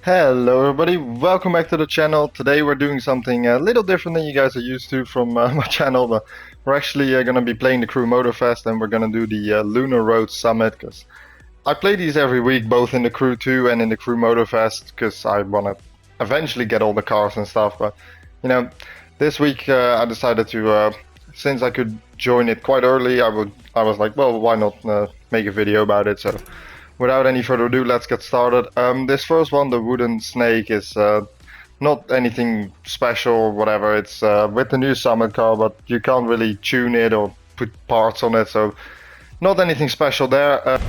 Hello everybody, welcome back to the channel. Today we're doing something a little different than you guys are used to from my channel, but we're actually going to be playing the Crew Motorfest and we're going to do the Lunar Road Summit because I play these every week, both in the Crew 2 and in the Crew Motorfest, because I want to eventually get all the cars and stuff. But you know, this week I decided to, since I could join it quite early, I was like, well, why not make a video about it? So without any further ado, let's get started. This first one, the wooden snake, is not anything special or whatever. It's with the new Summit car, but you can't really tune it or put parts on it, so not anything special there.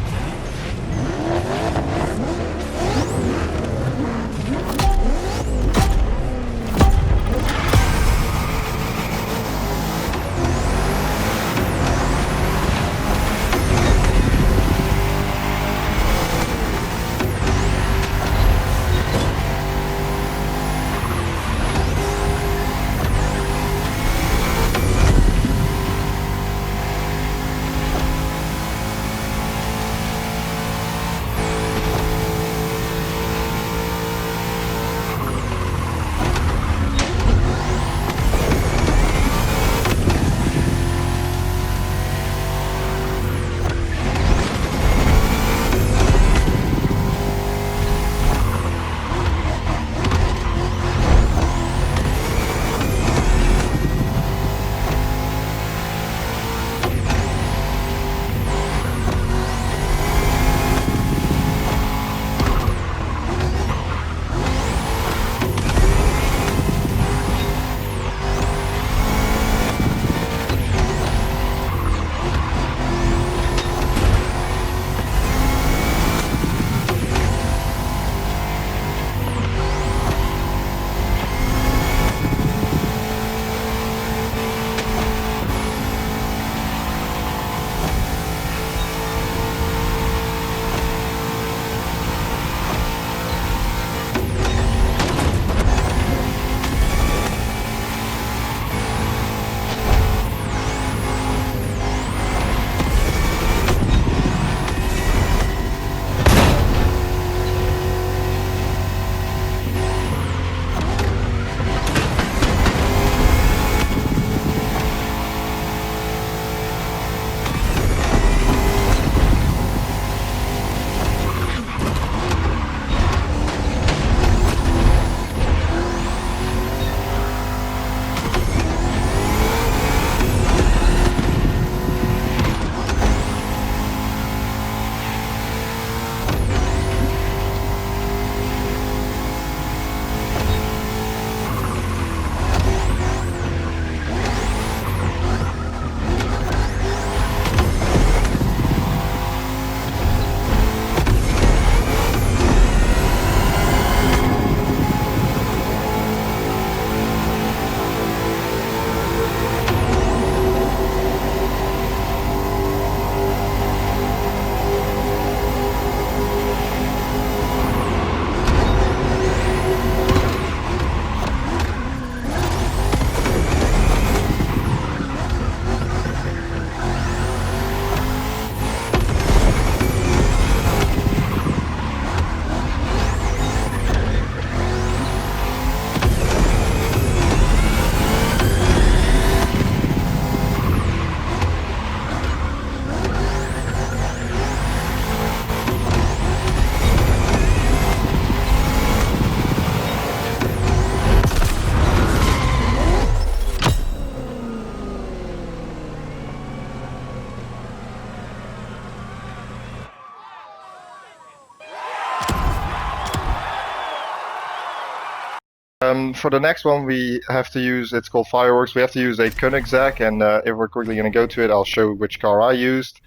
For the next one, we have to use, it's called Fireworks, we have to use a Koenigsegg, and if we're quickly going to go to it, I'll show which car I used.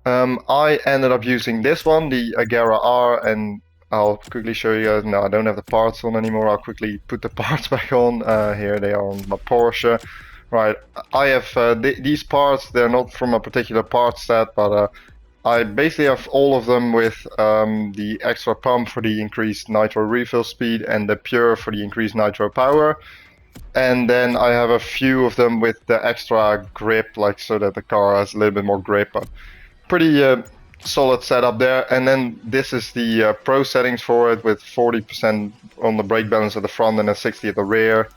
I ended up using this one, the Agera R, and I'll quickly show you guys. No, I don't have the parts on anymore. I'll quickly put the parts back on. Here they are on my Porsche. Right, I have these parts, they're not from a particular part set, but I basically have all of them with the extra pump for the increased nitro refill speed and the pure for the increased nitro power. And then I have a few of them with the extra grip, like so that the car has a little bit more grip. But pretty solid setup there. And then this is the pro settings for it, with 40% on the brake balance at the front and then 60 at the rear.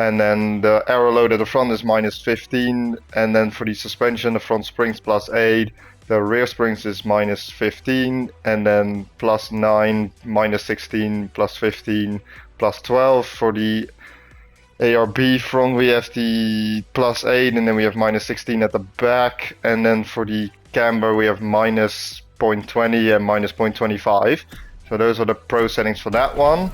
And then the aero load at the front is -15, and then for the suspension, the front springs +8, the rear springs is -15, and then +9, -16, +15, +12. For the ARB front we have the +8, and then we have -16 at the back, and then for the camber we have -0.20 and -0.25. So those are the pro settings for that one.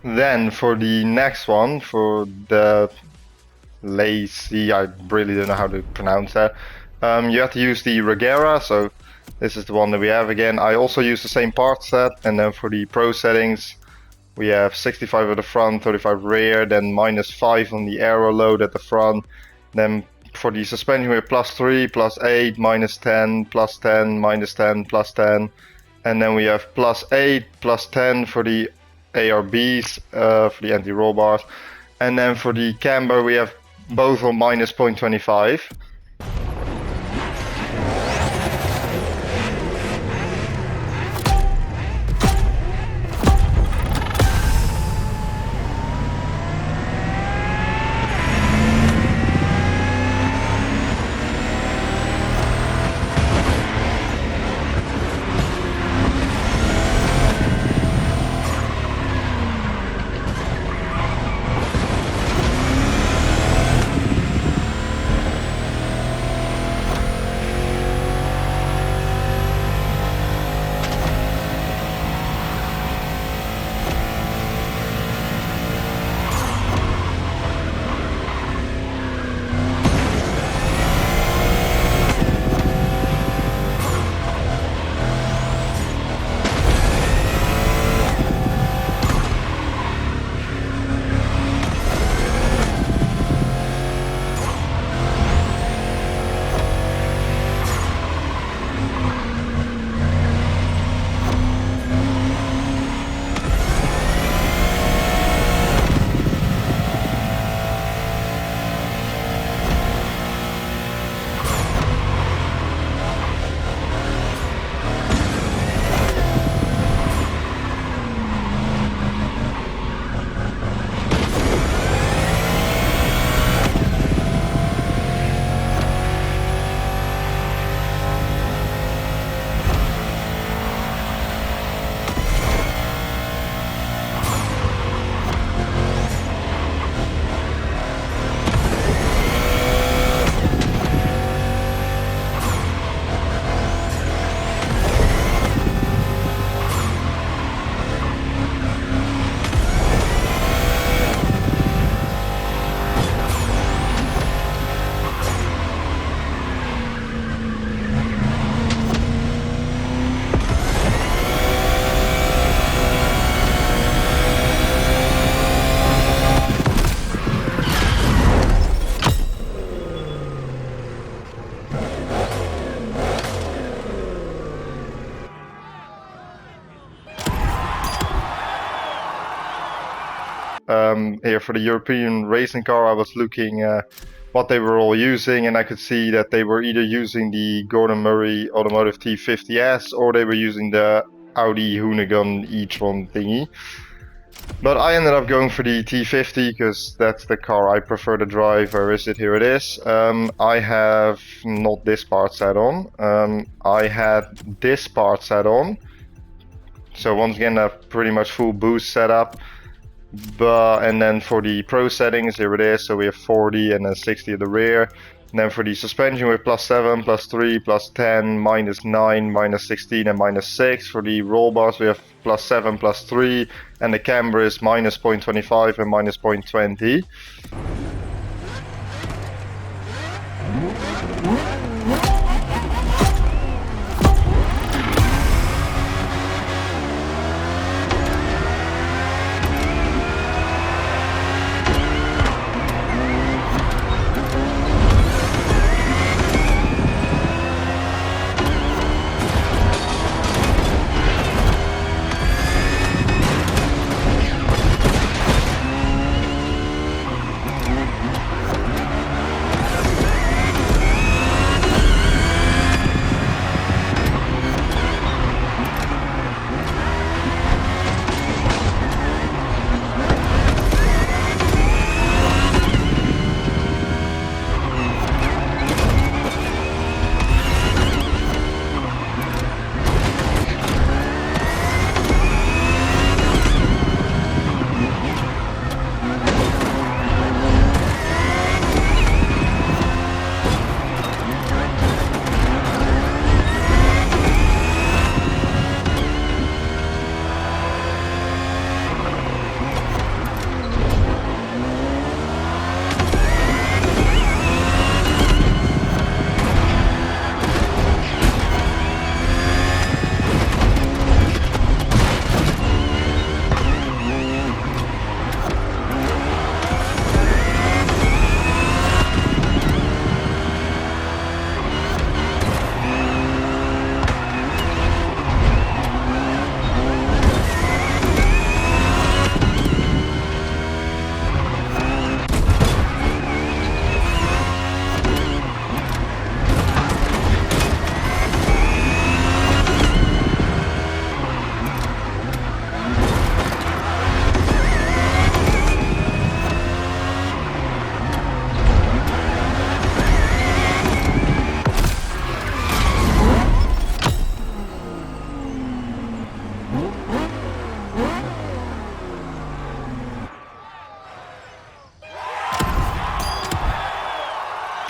Then for the next one, for the lazy, I really don't know how to pronounce that. You have to use the Regera, so this is the one that we have again. I also use the same part set, and then for the pro settings, we have 65 at the front, 35 rear, then -5 on the aero load at the front. Then for the suspension we have +3, +8, -10, +10, -10, +10. And then we have +8, +10 for the ARBs, for the anti-roll bars. And then for the camber we have both on -0.25. here for the European racing car. I was looking what they were all using, and I could see that they were either using the Gordon Murray Automotive T50S or they were using the Audi Hoonigan e-tron thingy. But I ended up going for the T50 because that's the car I prefer to drive. Where is it? Here it is. I have not this part set on. I had this part set on. So once again, a pretty much full boost setup. And then for the pro settings, here it is. So we have 40 and then 60 at the rear. And then for the suspension, we have +7, +3, +10, -9, -16, and -6. For the roll bars, we have +7, +3, and the camber is -0.25 and -0.20.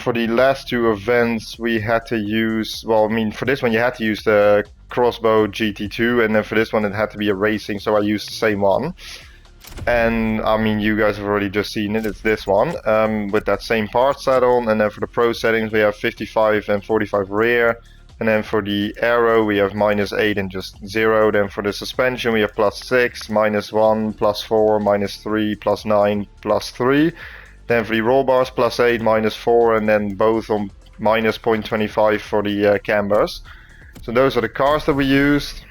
For the last two events, we had to use, well, I mean, for this one you had to use the Crossbow GT2, and then for this one it had to be a racing, so I used the same one. And I mean, you guys have already just seen it, it's this one, with that same part set on. And then for the pro settings we have 55 and 45 rear. And then for the aero we have -8 and just 0. Then for the suspension we have +6, -1, +4, -3, +9, +3. Then for the roll bars +8, -4, and then both on -0.25 for the cambers. So those are the cars that we used.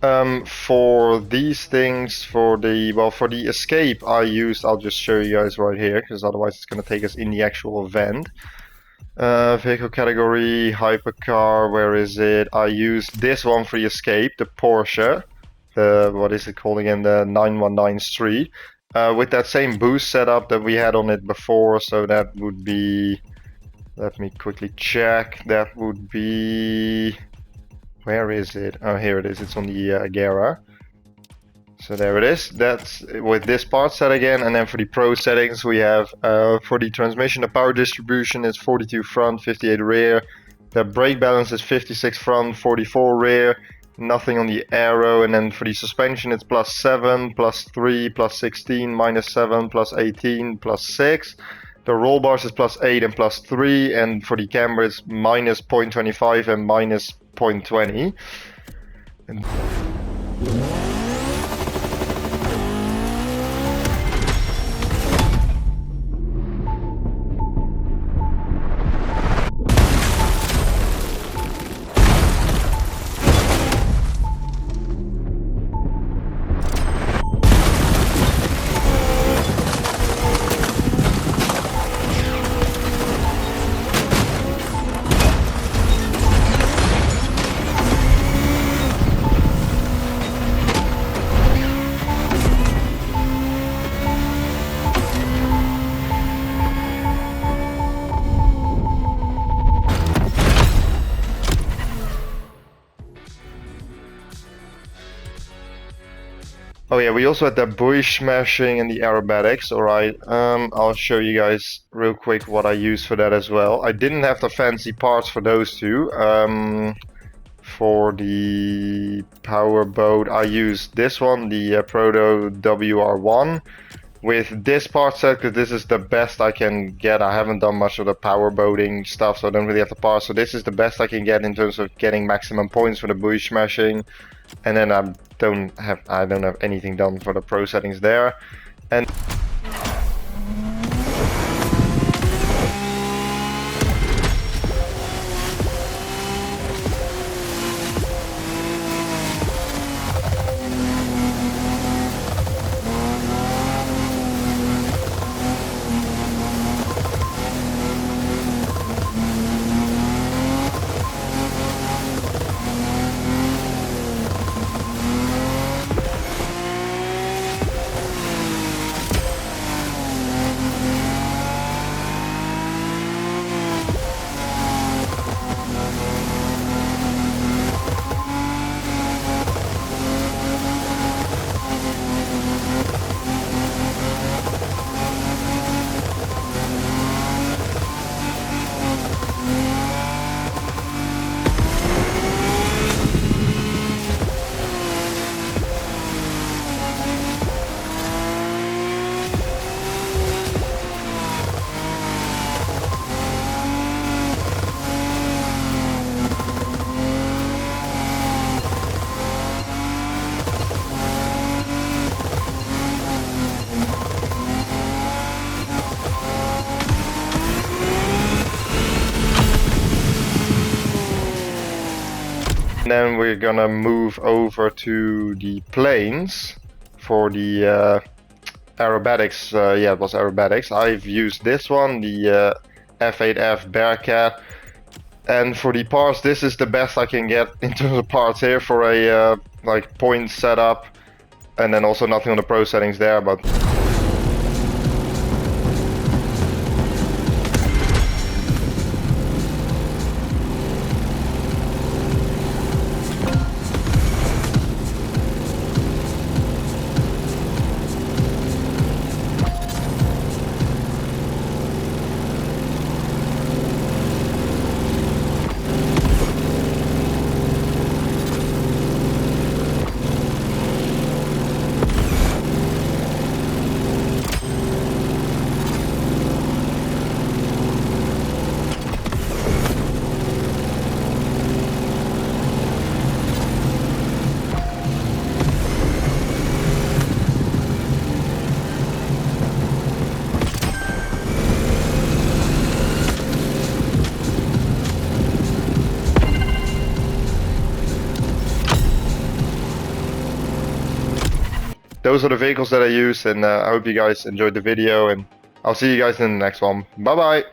For these things, for the escape I'll just show you guys right here, because otherwise it's going to take us in the actual event. Vehicle category, hypercar, where is it? I used this one for the escape, the Porsche. What is it called again? The 919 Street. With that same boost setup that we had on it before, so that would be... Let me quickly check. That would be... Where is it? Oh, here it is. It's on the Agera. So there it is. That's with this part set again. And then for the Pro settings, we have for the transmission, the power distribution is 42 front, 58 rear. The brake balance is 56 front, 44 rear. Nothing on the aero. And then for the suspension, it's +7, +3, +16, -7, +18, +6. The roll bars is +8 and +3, and for the camber it's -0.25 and -0.20. Oh yeah, we also had the buoy smashing and the aerobatics. Alright, I'll show you guys real quick what I used for that as well. I didn't have the fancy parts for those two. For the power boat, I used this one, the Proto WR1. With this part set, because this is the best I can get. I haven't done much of the power boating stuff, so I don't really have the parts. So this is the best I can get in terms of getting maximum points for the buoy smashing. And then I don't have anything done for the pro settings there. And then we're gonna move over to the planes for the aerobatics. Yeah, it was aerobatics. I've used this one, the F8F Bearcat. And for the parts, this is the best I can get in terms of parts here for a like point setup. And then also nothing on the pro settings there, but those are the vehicles that I use, and I hope you guys enjoyed the video, and I'll see you guys in the next one. Bye bye!